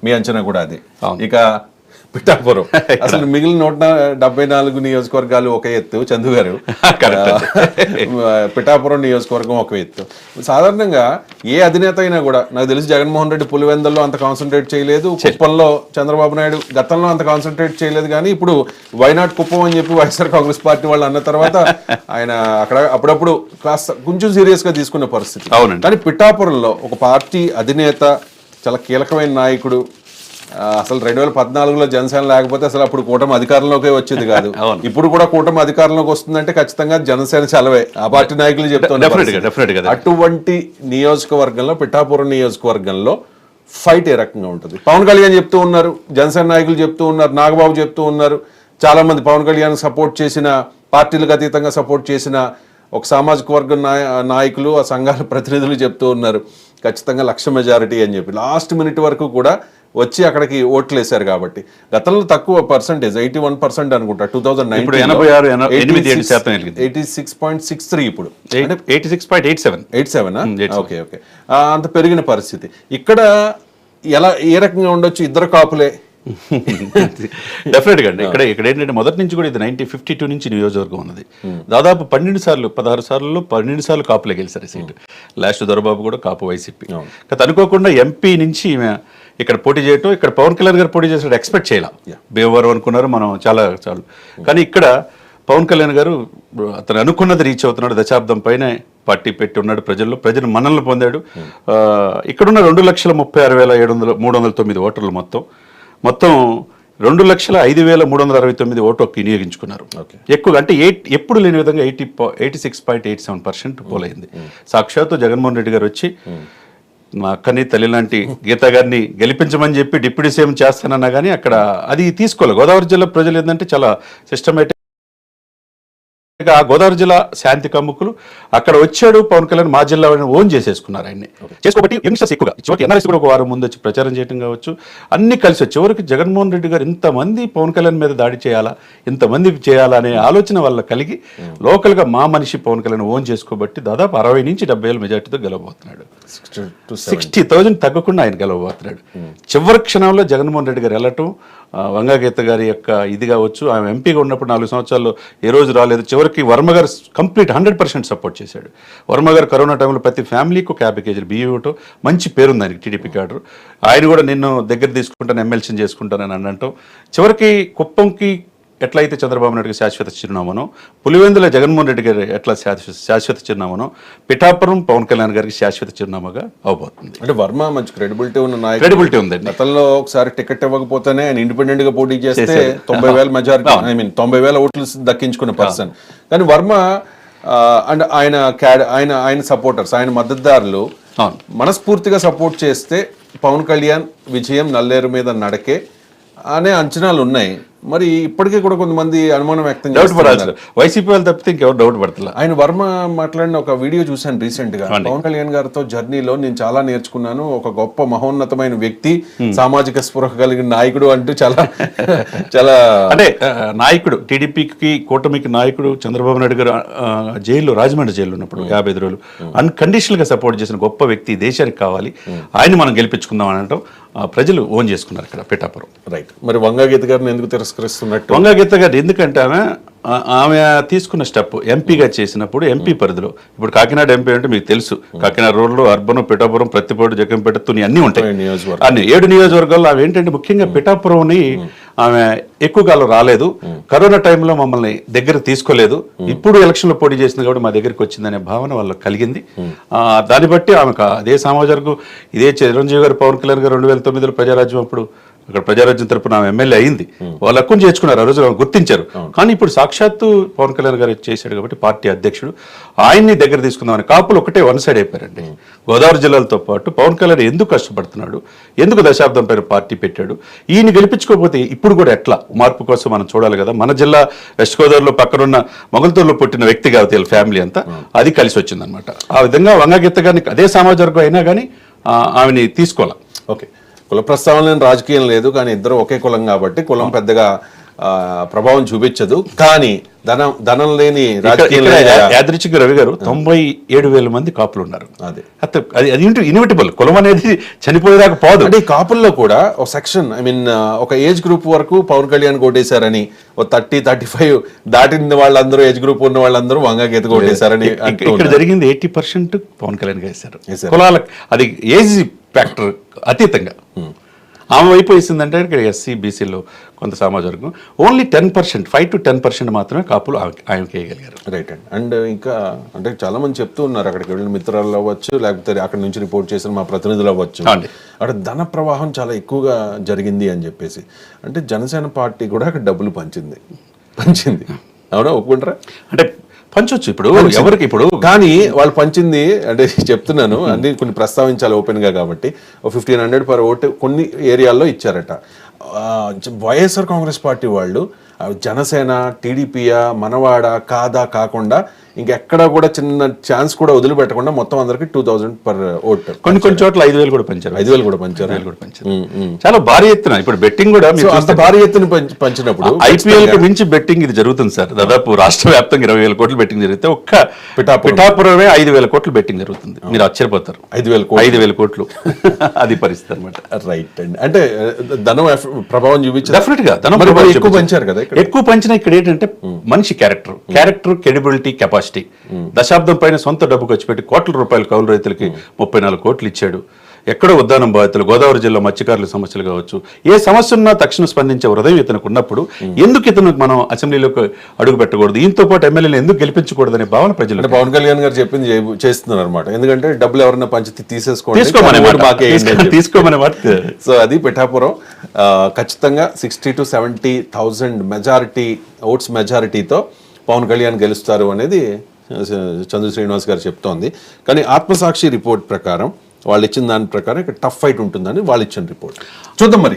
మీ అంచనా కూడా అది. ఇక పిఠాపురం అసలు మిగిలిన 174 నియోజకవర్గాలు ఒక ఎత్తు చందు గారు, పిఠాపురం నియోజకవర్గం ఒక ఎత్తు. సాధారణంగా ఏ అధినేత అయినా కూడా నాకు తెలిసి జగన్మోహన్ రెడ్డి పులివెందుల్లో అంత కాన్సన్ట్రేట్ చేయలేదు, కుప్పంలో చంద్రబాబు నాయుడు గతంలో అంత కాన్సన్ట్రేట్ చేయలేదు, కానీ ఇప్పుడు వైనాట్ కుప్పం అని చెప్పి వైఎస్ఆర్ కాంగ్రెస్ పార్టీ వాళ్ళు అన్న తర్వాత ఆయన అక్కడ అప్పుడప్పుడు కాస్త కొంచెం సీరియస్ గా తీసుకున్న పరిస్థితి. కానీ పిఠాపురంలో ఒక పార్టీ అధినేత, చాలా కీలకమైన నాయకుడు, అసలు 2014లో జనసేన లేకపోతే అసలు అప్పుడు కూటమి అధికారంలోకి వచ్చేది కాదు. ఇప్పుడు కూడా కూటమి అధికారంలోకి వస్తుందంటే ఖచ్చితంగా జనసేన చలవే, ఆ పార్టీ నాయకులు చెప్తున్నారు. అటువంటి నియోజకవర్గంలో, పిఠాపురం నియోజకవర్గంలో ఫైట్ ఏ రకంగా ఉంటుంది? పవన్ కళ్యాణ్ చెప్తూ ఉన్నారు, జనసేన నాయకులు చెప్తూ ఉన్నారు, నాగబాబు చెప్తూ ఉన్నారు, చాలా మంది పవన్ కళ్యాణ్ సపోర్ట్ చేసిన, పార్టీలకు అతీతంగా సపోర్ట్ చేసిన ఒక సామాజిక వర్గం నాయకులు, ఆ సంఘాల ప్రతినిధులు చెప్తూ ఉన్నారు ఖచ్చితంగా 1,00,000 మెజారిటీ అని చెప్పి. లాస్ట్ మినిట్ వరకు కూడా వచ్చి అక్కడికి ఓట్లు వేశారు. కాబట్టి గతంలో తక్కువ పర్సెంటేజ్ 81% అనుకుంటా 2019, 86.63, ఇప్పుడు 86.87. ఓకే ఓకే, అంత పెరిగిన పరిస్థితి. ఇక్కడ ఎలా ఏ రకంగా ఉండొచ్చు? ఇద్దరు కాపులే డెఫినెట్గా అండి. ఇక్కడ ఏంటంటే మొదటి నుంచి కూడా ఇది 1952 నుంచి నియోజకవర్గం ఉన్నది. దాదాపు 16 సార్లు 12 సార్లు కాపులే గెలిచారు సీటు. లాస్ట్ దొరబాబు కూడా కాపు వైసీపీ. అనుకోకుండా ఎంపీ నుంచి ఇక్కడ పోటీ చేయటం, ఇక్కడ పవన్ కళ్యాణ్ గారు పోటీ చేసినట్టు ఎక్స్పెక్ట్ చేయాలి. భీమవరం అనుకున్నారు మనం, చాలా కానీ ఇక్కడ పవన్ కళ్యాణ్ గారు అతను అనుకున్నది రీచ్ అవుతున్నాడు. దశాబ్దం పైన పార్టీ పెట్టి ఉన్నాడు, ప్రజలు మన్ననలు పొందాడు. ఇక్కడున్న 2,56,309 ఓటర్లు మొత్తం 2,05,369 ఓటు వినియోగించుకున్నారు. ఎక్కువగా అంటే ఎప్పుడు లేని విధంగా 86.87% పోలైంది. సాక్షాత్తు జగన్మోహన్ రెడ్డి గారు వచ్చి మా అక్కని తల్లి లాంటి గీతా గారిని గెలిపించమని చెప్పి డిప్యూటీ సీఎం చేస్తానన్నా కానీ అక్కడ అది తీసుకోవాలి. గోదావరి జిల్లా ప్రజలు ఏంటంటే చాలా సిస్టమేటిక్. ఆ గోదావరి జిల్లా శాంతి కమ్ముకులు అక్కడ వచ్చాడు పవన్ కళ్యాణ్, మా జిల్లా ఓన్ చేసేసుకున్నారు ఆయన్ని. చేసుకోబట్టి యంగ్స్టర్స్ ఎక్కువగా చివరికి ఎన్ఆర్ఎస్ కూడా ఒక వారం ముందు వచ్చి ప్రచారం చేయడం కావచ్చు, అన్ని కలిసి వచ్చి చివరికి జగన్మోహన్ రెడ్డి గారు ఇంతమంది పవన్ కళ్యాణ్ మీద దాడి చేయాలా, ఇంతమంది చేయాలా అనే ఆలోచన వల్ల కలిగి లోకల్గా మా మనిషి పవన్ కళ్యాణ్ ఓన్ చేసుకోబట్టి దాదాపు 60 నుంచి 70,000 మెజార్టీతో గెలవబోతున్నాడు. 60,000 తగ్గకుండా ఆయన గెలవబోతున్నాడు. చివరి క్షణంలో జగన్మోహన్ రెడ్డి గారు వెళ్ళటం, వంగాగీత గారి యొక్క ఇది కావచ్చు, ఆమె ఎంపీగా ఉన్నప్పుడు 4 సంవత్సరాల్లో ఏ రోజు రాలేదు. చివరికి వర్మ గారు కంప్లీట్ 100% సపోర్ట్ చేశాడు. వర్మ గారు కరోనా టైంలో ప్రతి ఫ్యామిలీకి ఒక 50 కేజీలు బియ్యం ఇవ్వటం, మంచి పేరుంది ఆయనకి టీడీపీ క్యాడర్. ఆయన కూడా నిన్ను దగ్గర తీసుకుంటాను, ఎమ్మెల్సీని చేసుకుంటానని అనటం. చివరికి కుప్పంకి ఎట్లయితే చంద్రబాబు నాయుడుకి శాశ్వత చిరునామానో, పులివెందుల జగన్మోహన్ రెడ్డి గారి ఎట్లా శాశ్వత చిరునామానో, పిఠాపురం పవన్ కళ్యాణ్ గారికి శాశ్వత చిరునామాగా అవబోతుంది. అంటే వర్మ మంచి క్రెడిబిలిటీ ఉన్న నాయకుడు, క్రెడిబిలిటీ ఉందండి. గతంలో ఒకసారి టికెట్ ఇవ్వకపోతేనే ఆయన ఇండిపెండెంట్ గా పోటీ చేస్తే 90,000 మెజారిటీ, 90,000 ఓట్లు దక్కించుకున్న పర్సన్. కానీ వర్మ అండ్ ఆయన సపోర్టర్స్, ఆయన మద్దతుదారులు మనస్ఫూర్తిగా సపోర్ట్ చేస్తే పవన్ కళ్యాణ్ విజయం నల్లేరు మీద నడకే అనే అంచనాలు ఉన్నాయి. మరి ఇప్పటికీ కూడా కొంతమంది అనుమానం వ్యక్తం చేస్తున్నారు. వైసీపీ వాళ్ళు తప్పితే ఇంకెవరు డౌట్ పడుతున్నారు. ఆయన వర్మ మాట్లాడిన ఒక వీడియో చూశాను రీసెంట్ గా. పవన్ కళ్యాణ్ గారితో జర్నీలో నేను చాలా నేర్చుకున్నాను, ఒక గొప్ప మహోన్నతమైన వ్యక్తి, సామాజిక స్పృహ కలిగిన నాయకుడు అంటూ చాలా అంటే నాయకుడు, టీడీపీకి కూటమికి నాయకుడు. చంద్రబాబు నాయుడు గారు జైల్లో, రాజమండ్రి జైల్లో ఉన్నప్పుడు 55 రోజులు అన్కండిషనల్ గా సపోర్ట్ చేసిన గొప్ప వ్యక్తి, దేశానికి కావాలి, ఆయన మనం గెలిపించుకుందాం అనటం ప్రజలు ఓన్ చేసుకున్నారు ఇక్కడ పిఠాపురం. రైట్. మరి వంగాగీత గారిని ఎందుకు తిరస్కరిస్తున్నట్టు? వంగాగీత గారు ఎందుకంటే ఆమె తీసుకున్న స్టెప్ ఎంపీగా చేసినప్పుడు, ఎంపీ పరిధిలో ఇప్పుడు కాకినాడ ఎంపీ అంటే మీకు తెలుసు, కాకినాడ రోడ్లో అర్బన్, పిఠాపురం, ప్రత్తిపాడు, జగ్గంపేట, తుని అన్ని ఉంటాయి. అన్ని 7 నియోజకవర్గాల్లో ఆమె ఏంటంటే ముఖ్యంగా పిఠాపురంని ఆమె ఎక్కువ కాలం రాలేదు. కరోనా టైంలో మమ్మల్ని దగ్గర తీసుకోలేదు. ఇప్పుడు ఎలక్షన్లో పోటీ చేసింది కాబట్టి మా దగ్గరికి వచ్చిందనే భావన వాళ్ళకి కలిగింది. దాన్ని బట్టి ఆమె అదే సమాజవర్గం, ఇదే చిరంజీవి గారు, పవన్ కళ్యాణ్ గారు 2009లో ప్రజారాజ్యం అప్పుడు అక్కడ ప్రజారాజ్యం తరపున ఆమె ఎమ్మెల్యే అయింది. వాళ్ళు హక్కును చేర్చుకున్నారు, ఆ రోజు గుర్తించారు. కానీ ఇప్పుడు సాక్షాత్తు పవన్ కళ్యాణ్ గారు చేశాడు కాబట్టి పార్టీ అధ్యక్షుడు ఆయన్ని దగ్గర తీసుకుందామని కాపులు ఒకటే వన్ సైడ్ అయిపోయారండి. గోదావరి జిల్లాలతో పాటు పవన్ కళ్యాణ్ ఎందుకు కష్టపడుతున్నాడు, ఎందుకు దశాబ్దం పైన పార్టీ పెట్టాడు, ఈయన గెలిపించుకోకపోతే ఇప్పుడు కూడా ఎట్లా మార్పు కోసం మనం చూడాలి కదా. మన జిల్లా వెస్ట్ గోదావరిలో పక్కనున్న మొగల్తూరులో పుట్టిన వ్యక్తి కాబట్టి వీళ్ళ ఫ్యామిలీ అంతా అది కలిసి వచ్చిందనమాట. ఆ విధంగా వంగాగీత గారిని అదే సమాజవర్గం అయినా కానీ ఆమెని తీసుకోవాలి. ఓకే, కుల ప్రస్తావన రాజకీయం లేదు, కానీ ఇద్దరు ఒకే కులం కాబట్టి కులం పెద్దగా ప్రభావం చూపించదు. కానీ ధనం లేని రాజకీయం యాదృచ్ఛిక రవి గారు 97,000 మంది కాపులు ఉన్నారు. అదే అది ఇన్విటబుల్. కులం అనేది చనిపోయేదాకా పోదు. అంటే ఈ కాపుల్లో కూడా ఒక సెక్షన్, ఐ మీన్ ఒక ఏజ్ గ్రూప్ వరకు పవన్ కళ్యాణ్ కొట్టేశారని, 30-35 దాటిన వాళ్ళందరూ, ఏజ్ గ్రూప్ ఉన్న వాళ్ళందరూ వంగ గీత కొట్టేశారని. ఇక్కడ జరిగింది 80% పవన్ కళ్యాణ్ వేశారు. కులాలకు అది ఏజ్ ఫ్యాక్టర్ అతీతంగా ఆమె వైపు వేసిందంటే ఇక్కడ ఎస్సీ బీసీలో కొంత సామాజిక వర్గం ఓన్లీ 10%, 5 to 10% మాత్రమే కాపులు ఆమెకి వేయగలిగారు. రైట్ అండి. అండ్ ఇంకా అంటే చాలా మంది చెప్తూ ఉన్నారు, అక్కడికి వెళ్ళిన మిత్రాలు అవ్వచ్చు, లేకపోతే అక్కడ నుంచి రిపోర్ట్ చేసిన మా ప్రతినిధులు అవ్వచ్చు, అక్కడ ధన ప్రవాహం చాలా ఎక్కువగా జరిగింది అని చెప్పేసి. అంటే జనసేన పార్టీ కూడా అక్కడ డబ్బులు పంచింది. అవునా, ఒప్పుకుంటారా? అంటే పంచొచ్చు ఇప్పుడు ఎవరికి ఇప్పుడు, కానీ వాళ్ళు పంచింది అంటే చెప్తున్నాను అన్ని కొన్ని ప్రస్తావించాలి ఓపెన్ గా కాబట్టి 1,500 per ఓటు కొన్ని ఏరియాల్లో ఇచ్చారట. వైఎస్ఆర్ కాంగ్రెస్ పార్టీ వాళ్ళు జనసేన, టీడీపీయా, మనవాడ కాదా కాకుండా ఇంకెక్కడ కూడా చిన్న ఛాన్స్ కూడా వదిలిపెట్టకుండా మొత్తం అందరికి 2,000 per ఓటు. కొన్ని చోట్ల 5,000 కూడా పంచారు. 5,000 కూడా పంచారు. చాలా భారీ ఎత్తున. ఇప్పుడు బెట్టింగ్ కూడా అంత భారీ ఎత్తున పంచినప్పుడు IPL కి మించి బెట్టింగ్ ఇది జరుగుతుంది సార్. దాదాపు రాష్ట్ర వ్యాప్తంగా 20,000 కోట్లు బెట్టింగ్ జరిగితే ఒక్క పిఠాపురమే 5,000 కోట్లు బెట్టింగ్ జరుగుతుంది. మీరు ఆశ్చర్యపోతారు. 5,000 కోట్లు అది పరిస్థితి అనమాట. రైట్ అండి. అంటే ధనం ప్రభావం చూపించి డెఫినెట్ గా ధనం ఎక్కువ పంచారు కదా. ఎక్కువ పంచిన ఇక్కడ ఏంటంటే మనిషి క్యారెక్టర్, క్రెడిబిలిటీ, కెపాసిటీ. దశాబ్దం పైన సొంత డబ్బు ఖర్చు పెట్టి కోట్ల రూపాయలు కౌలు రైతులకి 34 కోట్లు ఇచ్చాడు. ఎక్కడో ఉద్దానం బాధితులు, గోదావరి జిల్లా మత్స్యకారుల సమస్యలు కావచ్చు, ఏ సమస్య ఉన్నా తక్షణం స్పందించే హృదయం ఇతనికి ఉన్నప్పుడు ఎందుకు ఇతను మనం అసెంబ్లీలోకి అడుగు పెట్టకూడదు, ఈయనతో పాటు ఎమ్మెల్యేలు ఎందుకు గెలిపించకూడదు అనే భావన ప్రజలు. అంటే పవన్ కళ్యాణ్ గారు చెప్పింది చేస్తున్నారు అనమాట. ఎందుకంటే డబ్బులు ఎవరైనా పంచి తీసుకోమని మాట. సో అది పిఠాపురం ఖచ్చితంగా 60,000 to 70,000 ఓట్స్ మెజారిటీతో పవన్ కళ్యాణ్ గెలుస్తారు అనేది చంద్ర శ్రీనివాస్ గారు చెప్తోంది. కానీ ఆత్మసాక్షి రిపోర్ట్ ప్రకారం వాళ్ళు ఇచ్చిన దాని ప్రకారం ఇక్కడ టఫ్ ఫైట్ ఉంటుందని వాళ్ళు ఇచ్చిన రిపోర్ట్. చూద్దాం మరి.